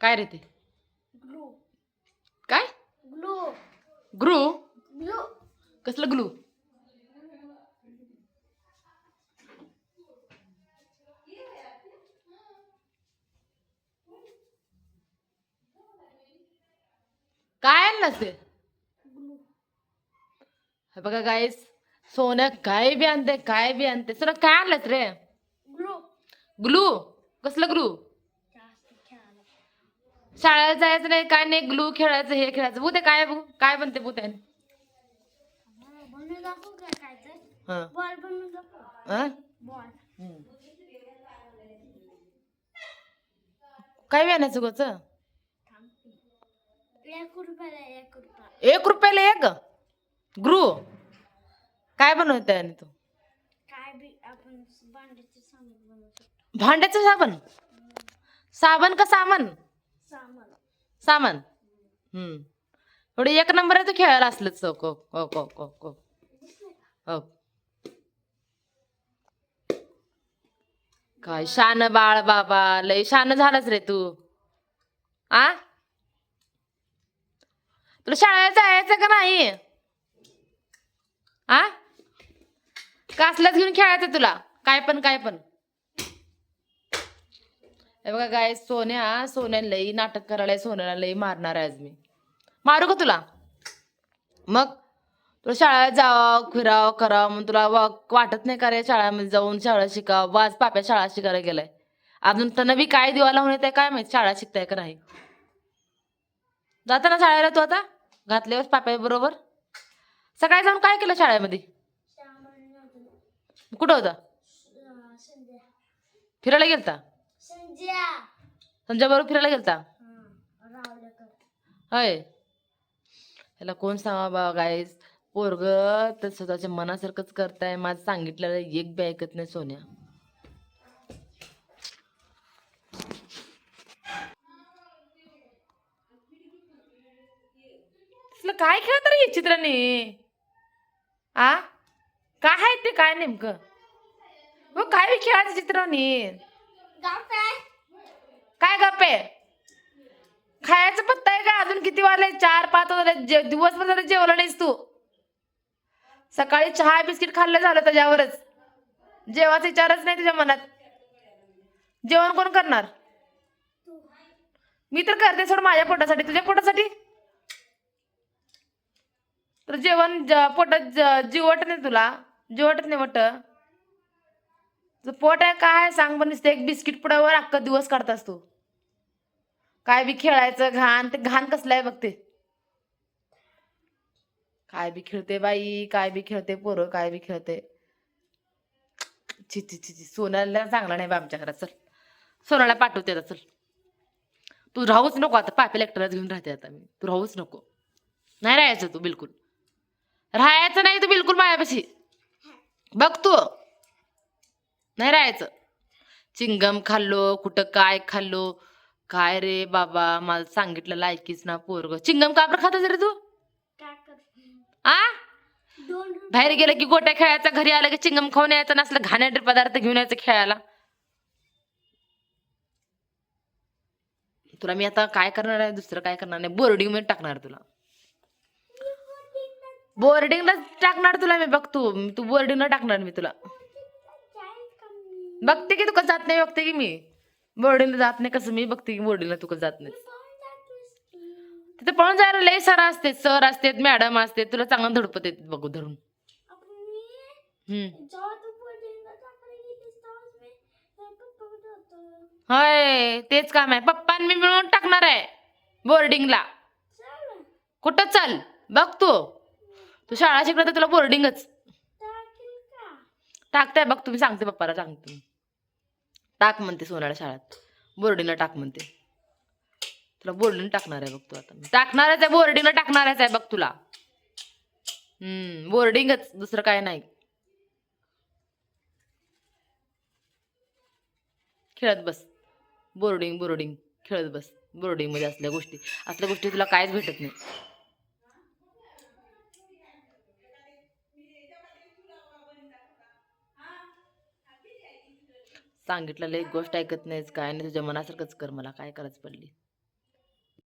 काय रे ते? ग्लू. काय? ग्लू. ग्लू? ग्लू. कसलं ग्लू? काय आणलंस ते? ग्लू. हे बघा गाईस, सोन्या काय बी आणते. सोन्या काय आणलंस रे? ग्लू. ग्लू? कसलं ग्लू? शाळेत जायचं नाही, काय नाही, ग्लू खेळायचं, हे खेळायचं. भूते काय काय बनते भूते? बनवून दाखवू का काय ते? हा. बॉल बनवून दाखवू. हा? बॉल. काय बी आणायचं गोच? 1 रुपयाला 1 रुपया. 1 रुपयाला एक ग्लू? काय बनवते आणि तू? काय बी आपण भांड्याचे सामान बनवू शकतो. भांड्याचं साबण? साबण का सामान? सामान. सामान. एवढे एक नंबर आहे तू खेळायला असलंच. हो. काय शान बाळ बाबा, लय शान झालास रे तू. आ तुला शाळेत जायचं का नाही? आ कसलाच घेऊन खेळायचं तुला? काय पण. हे बघा गाय, सोन्या लई नाटक करायला, सोन्याला लई मारणार आहे आज मी. मारू का तुला? मग तुला शाळेत जावं, फिरावं, करावं म्हणून तुला वाटत नाही का रे? शाळेमध्ये जाऊन शाळा शिकावं. वाज पाप्या शाळा शिकायला गेलाय. अजून त्यांना बी काय दिवाला होऊन येते काय माहित, शाळा शिकताय का नाही. जाता ना शाळेला तू आता? घातल्यावर पाप्या बरोबर सकाळी जाऊन काय केलं शाळेमध्ये? कुठं होता? फिरायला गेलता? संजय बरोबर फिरायला गेलता? होय. याला कोण सांगा बा गाईस, पोरग तर स्वतःच्या मनासारखंच करताय. माझं सांगितलेलं एक बी ऐकत नाही सोन्या. काय खेळत रे हे चित्राने? आ काय आहे ते? काय नेमकं काय खेळायचं चित्राने? काय गप्पे? खायचं पत्ता आहे का? अजून किती वाजले? 4-5 वाजले. दिवसभर झालं जेवला नाहीस तू. सकाळी चहा बिस्किट खाल्लं झालं, त्याच्यावरच जेवायचा विचारच नाही तुझ्या मनात. जेवण कोण करणार? मी तर करते सोड, माझ्या पोटासाठी. तुझ्या पोटासाठी तर जेवण पोटात जीवट नाही तुला? जीवट नाही वाटत? पोट आहे काय सांग पण. एक बिस्किट पुड्यावर अख्खा दिवस काढतास तू. काय बी खेळायचं घाण. ते घाण कसलं आहे बघते. काय बी खेळते बाई, काय बी खेळते पोरं, काय बी खेळते. ची सोनाला चांगला नाही बा आमच्या घरात. चल सोनाला पाठवते आता. चल तू राहूच नको आता. पापेला एकट्यालाच घेऊन राहते आता मी. तू राहूच नको. नाही राहायचं तू बिलकुल. राहायचं नाही तू बिलकुल माझ्यापाशी. बघ तू नाही राहायचं. चिंगम खाल्लो, कुठं काय खाल्लो. काय रे बाबा, मला सांगितलं ऐकीच ना पोरग. चिंगम का बरं खातस रे तू? आ बाहेर गेलं की गोट्या खेळायचा, घरी आलं की चिंगम खाऊन यायचं, नसलं घाणेरडे पदार्थ घेऊन यायचं खेळायला. तुला मी आता काय करणार आहे? दुसरं काय करणार नाही. बोर्डिंग मध्ये टाकणार तुला. बोर्डिंगला टाकणार तुला मी. बघ तू बोर्डिंगला टाकणार मी तुला. बघते की तू कसं जात नाही. बघते की मी बोर्डिंगला जात नाही कसं. मी बघते की बोर्डिंगला तू कसं जात नाही. तिथे पळून जायला लय सर असते, मॅडम असते. तुला चांगलं धडपत येत बघू धरून. होय तेच काम आहे. पप्पा मी मिळून टाकणार आहे बोर्डिंगला. कुठं चल बघ तू शाळा शिकणार तर तुला बोर्डिंगच टाकताय. बघ तुम्ही सांगते पप्पाला, सांगते टाक म्हणते सोनाला शाळेत. बोर्डिंगला टाक म्हणते. तुला बोर्डिंग टाकणार आहे बघ तू आता. टाकणारच आहे बोर्डिंगला, टाकणारच आहे बघ तुला. बोर्डिंगच, दुसरं काय नाही. खेळत बस. बोर्डिंग खेळत बस. बोर्डिंग मध्ये असल्या गोष्टी तुला कायच भेटत नाही. सांगितलेलं एक गोष्ट ऐकत नाहीस, काय नाही. तुझ्या मनासारखंच कर. मला काय करायचं पडली.